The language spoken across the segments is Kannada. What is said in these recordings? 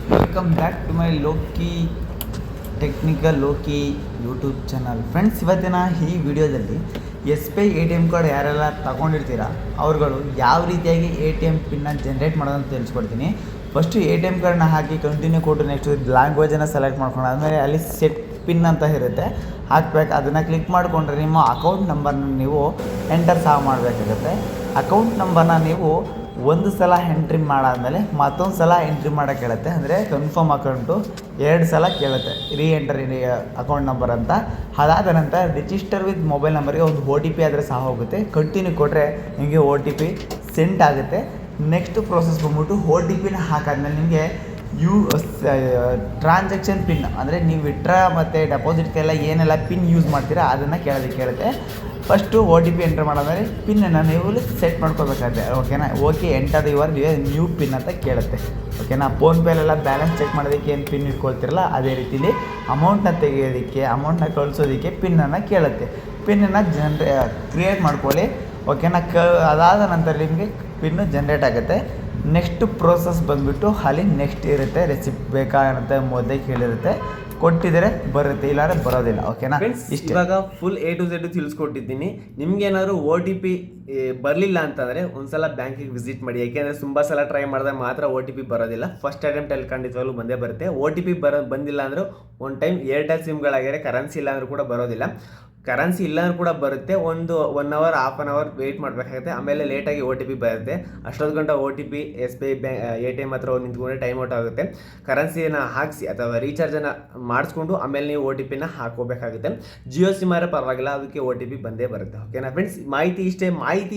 Welcome back to my Loki technical Loki YouTube channel. Friends, ಇವತ್ತಿನ ಈ ವಿಡಿಯೋದಲ್ಲಿ S B I A T M card ಯಾರೆಲ್ಲ ತಗೊಂಡಿರ್ತೀರ ಅವ್ರುಗಳು ಯಾವ ರೀತಿಯಾಗಿ ಎ ಟಿ ಎಮ್ ಪಿನ್ನ ಜನ್ರೇಟ್ ಮಾಡೋದಂತ ತಿಳಿಸ್ಕೊಡ್ತೀನಿ. ಫಸ್ಟು ಎ ಟಿ ಎಮ್ ಕಾರ್ಡ್ನ ಹಾಕಿ ಕಂಟಿನ್ಯೂ ಕೊಟ್ಟು ನೆಕ್ಸ್ಟ್ ಲ್ಯಾಂಗ್ವೇಜನ್ನು ಸೆಲೆಕ್ಟ್ ಮಾಡ್ಕೊಂಡು ಆದಮೇಲೆ ಅಲ್ಲಿ ಸೆಟ್ ಪಿನ್ ಅಂತ ಇರುತ್ತೆ, ಹಾಕ್ಬೇಕು. ಅದನ್ನು ಕ್ಲಿಕ್ ಮಾಡಿಕೊಂಡ್ರೆ ನಿಮ್ಮ ಅಕೌಂಟ್ ನಂಬರ್ನ ನೀವು ಎಂಟರ್ ಸಹ ಮಾಡಬೇಕಾಗುತ್ತೆ. ಅಕೌಂಟ್ ನಂಬರ್ನ ನೀವು ಒಂದು ಸಲ ಎಂಟ್ರಿ ಮಾಡಾದಮೇಲೆ ಮತ್ತೊಂದು ಸಲ ಎಂಟ್ರಿ ಮಾಡೋಕ್ಕೆ ಹೇಳುತ್ತೆ. ಅಂದರೆ ಕನ್ಫರ್ಮ್ ಅಕೌಂಟು 2 ಸಲ ಕೇಳುತ್ತೆ, ಎಂಟರ್ ಅಕೌಂಟ್ ನಂಬರ್ ಅಂತ. ಅದಾದ ನಂತರ ರಿಜಿಸ್ಟರ್ ವಿತ್ ಮೊಬೈಲ್ ನಂಬರ್ಗೆ ಒಂದು ಒ ಟಿ ಪಿ ಆದರೆ ಸಹ ಹೋಗುತ್ತೆ. ಕಂಟಿನ್ಯೂ ಕೊಟ್ಟರೆ ನಿಮಗೆ ಒ ಟಿ ಪಿ ಸೆಂಡ್ ಆಗುತ್ತೆ. ನೆಕ್ಸ್ಟ್ ಪ್ರೋಸೆಸ್ ಬಂದ್ಬಿಟ್ಟು ಒ ಟಿ ಪಿನ ಹಾಕಾದ್ಮೇಲೆ ನಿಮಗೆ ಟ್ರಾನ್ಸಾಕ್ಷನ್ ಪಿನ್, ಅಂದರೆ ನೀವು ವಿಡ್ರಾ ಮತ್ತು ಡೆಪಾಸಿಟ್ಗೆಲ್ಲ ಏನೆಲ್ಲ ಪಿನ್ ಯೂಸ್ ಮಾಡ್ತೀರಾ ಅದನ್ನು ಕೇಳುತ್ತೆ. ಫಸ್ಟು ಒ ಟಿ ಪಿ ಎಂಟರ್ ಮಾಡಾದ್ಮೇಲೆ ಪಿನ್ನನ್ನು ನೀವು ಸೆಟ್ ಮಾಡ್ಕೋಬೇಕಾಗುತ್ತೆ. ಓಕೆನಾ? Okay, enter your new pin ಅಂತ ಕೇಳುತ್ತೆ. ಓಕೆನಾ? ಫೋನ್ಪೇಲೆಲ್ಲ ಬ್ಯಾಲೆನ್ಸ್ ಚೆಕ್ ಮಾಡೋದಕ್ಕೆ ಏನು ಪಿನ್ ಇಟ್ಕೊಳ್ತಿರಲ್ಲ ಅದೇ ರೀತಿಲಿ ಅಮೌಂಟ್ನ ತೆಗೆಯೋದಕ್ಕೆ, ಅಮೌಂಟ್ನ ಕಳಿಸೋದಕ್ಕೆ ಪಿನ್ನನ್ನು ಕೇಳುತ್ತೆ. ಪಿನ್ನನ್ನು ಕ್ರಿಯೇಟ್ ಮಾಡ್ಕೊಳ್ಳಿ. ಓಕೆನಾ? ಅದಾದ ನಂತರ ನಿಮಗೆ ಪಿನ್ನು ಜನ್ರೇಟ್ ಆಗುತ್ತೆ. ನೆಕ್ಸ್ಟ್ ಪ್ರೋಸೆಸ್ ಬಂದುಬಿಟ್ಟು ಅಲ್ಲಿ ನೆಕ್ಸ್ಟ್ ಇರುತ್ತೆ. ರೆಸಿಪ್ಟ್ ಬೇಕಾ ಅಂತ ಮೊದಲೇ ಕೇಳಿರುತ್ತೆ, ಕೊಟ್ಟಿದ್ರೆ ಬರುತ್ತೆ, ಇಲ್ಲಾಂದರೆ ಬರೋದಿಲ್ಲ. ಓಕೆನಾ? ಇಷ್ಟು ಇವಾಗ ಫುಲ್ A to Z ತಿಳಿಸ್ಕೊಟ್ಟಿದ್ದೀನಿ. ನಿಮ್ಗೇನಾದ್ರು ಒ ಟಿ ಪಿ ಬರಲಿಲ್ಲ ಅಂತಂದರೆ ಒಂದ್ಸಲ ಬ್ಯಾಂಕಿಗೆ ವಿಸಿಟ್ ಮಾಡಿ. ಯಾಕೆಂದರೆ ತುಂಬ ಸಲ ಟ್ರೈ ಮಾಡಿದಾಗ ಮಾತ್ರ ಒ ಟಿ ಪಿ ಬರೋದಿಲ್ಲ. ಫಸ್ಟ್ ಅಟೆಂಪ್ಟಲ್ಲಿ ಖಂಡಿತವಾಗ್ಲೂ ಬಂದೇ ಬರುತ್ತೆ. ಒ ಟಿ ಪಿ ಬಂದಿಲ್ಲ ಅಂದರೂ ಒಂದು ಟೈಮ್ ಏರ್ಟೆಲ್ ಸಿಮ್ಗಳಾಗಿದ್ರೆ ಕರೆನ್ಸಿ ಇಲ್ಲ ಅಂದರೂ ಕೂಡ ಬರೋದಿಲ್ಲ. ಕರೆನ್ಸಿ ಇಲ್ಲಾಂದ್ರೂ ಕೂಡ ಬರುತ್ತೆ. 1 hour half an hour wait ಮಾಡಬೇಕಾಗುತ್ತೆ. ಆಮೇಲೆ ಲೇಟಾಗಿ ಒ ಟಿ ಪಿ ಬರುತ್ತೆ. ಅಷ್ಟೊಂದು ಗಂಟೆ O T P S B I A T M ಹತ್ರ ನಿಂತ್ಕೊಂಡ್ರೆ ಟೈಮ್ ಔಟ್ ಆಗುತ್ತೆ. ಕರೆನ್ಸಿಯನ್ನು ಹಾಕಿಸಿ ಅಥವಾ ರೀಚಾರ್ಜನ್ನು ಮಾಡಿಸ್ಕೊಂಡು ಆಮೇಲೆ ನೀವು ಒ ಟಿ ಪಿನ ಹಾಕೋಬೇಕಾಗುತ್ತೆ. ಜಿಯೋ ಸಿಮ್ ಆದರೆ ಪರವಾಗಿಲ್ಲ, ಅದಕ್ಕೆ ಒ ಟಿ ಪಿ ಬಂದೇ ಬರುತ್ತೆ. ಓಕೆನಾ ಫ್ರೆಂಡ್ಸ್? ಮಾಹಿತಿ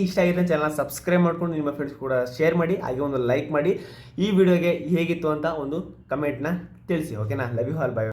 ಇಷ್ಟ ಆಗಿದ್ರೆ ಚಾನಲ್ ಸಬ್ಸ್ಕ್ರೈಬ್ ಮಾಡ್ಕೊಂಡು ನಿಮ್ಮ ಫ್ರೆಂಡ್ಸ್ ಕೂಡ ಶೇರ್ ಮಾಡಿ, ಹಾಗೆ ಒಂದು ಲೈಕ್ ಮಾಡಿ. ಈ ವಿಡಿಯೋಗೆ ಹೇಗಿತ್ತು ಅಂತ ಒಂದು ಕಮೆಂಟ್ನ ತಿಳಿಸಿ. ಓಕೆನಾ? Love you all, by.